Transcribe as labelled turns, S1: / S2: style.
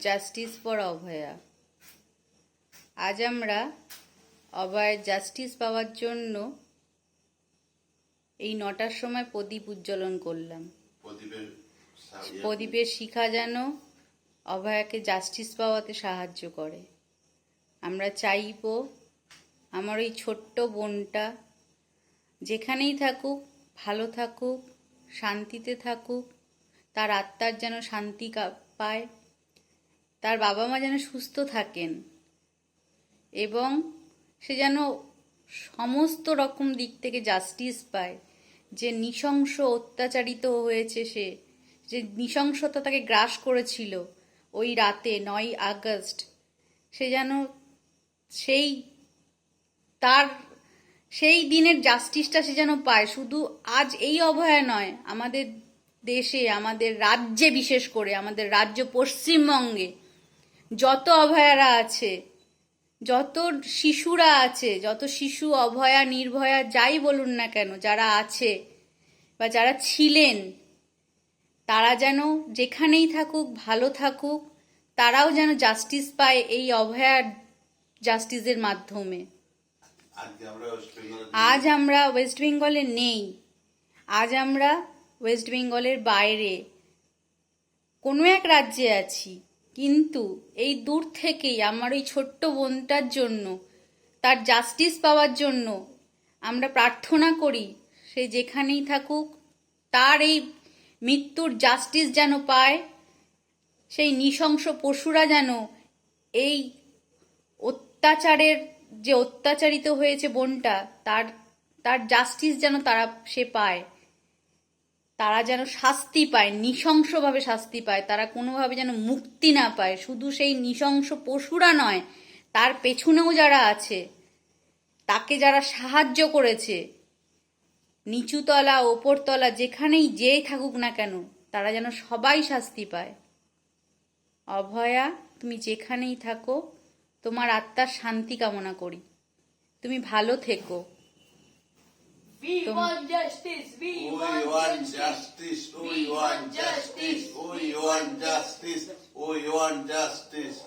S1: Justice for অভয়া। আজ আমরা অভয়ের জাস্টিস পাওয়ার জন্য এই 9টার সময় প্রদীপ উজ্জ্বলন করলাম। প্রদীপের শিখা যেন অভয়াকে জাস্টিস পাওয়াতে সাহায্য করে। আমরা চাইব আমার ওই ছোট্ট বোনটা যেখানেই থাকুক ভালো থাকুক, শান্তিতে থাকুক, তার আত্মার যেন শান্তি পায়, তার বাবা মা যেন সুস্থ থাকেন এবং সে যেন সমস্ত রকম দিক থেকে জাস্টিস পায়। যে নৃশংস অত্যাচারিত হয়েছে, সে যে নৃশংসতা তাকে গ্রাস করেছিল ওই রাতে 9ই আগস্ট, সে যেন সেই দিনের জাস্টিসটা সে যেন পায়। শুধু আজ এই অভয়া নয়, আমাদের দেশে, আমাদের রাজ্যে, বিশেষ করে আমাদের রাজ্য পশ্চিমবঙ্গে যত অভয়ারা আছে, যত শিশুরা আছে, যত শিশু অভয়া নির্ভয়া যাই বলুন না কেন, যারা আছে বা যারা ছিলেন, তারা যেন যেখানেই থাকুক ভালো থাকুক, তারাও যেন জাস্টিস পায় এই অভয়ার জাস্টিসের মাধ্যমে। আজ আমরা ওয়েস্ট বেঙ্গলে নেই, আজ আমরা ওয়েস্ট বেঙ্গলের বাইরে কোনো এক রাজ্যে আছি, কিন্তু এই দূর থেকেই আমার ওই ছোট্ট বোনটার জন্য, তার জাস্টিস পাওয়ার জন্য আমরা প্রার্থনা করি সে যেখানেই থাকুক তার এই মৃত্যুর জাস্টিস যেন পায়। সেই নৃশংস পশুরা যেন এই অত্যাচারের যে অত্যাচারিত হয়েছে বোনটা, তার জাস্টিস যেন সে পায়, তারা যেন শাস্তি পায়, নৃশংসভাবে শাস্তি পায়, তারা কোনোভাবে যেন মুক্তি না পায়। শুধু সেই নৃশংস পশুরা নয়, তার পেছনেও যারা আছে, তাকে যারা সাহায্য করেছে, নিচুতলা ওপরতলা যেখানেই যেই থাকুক না কেন, তারা যেন সবাই শাস্তি পায়। অভয়া, তুমি যেখানেই থাকো, তোমার আত্মার শান্তি কামনা করি, তুমি ভালো থেকো।
S2: We want justice. We want justice. We want justice. We want justice. We want justice.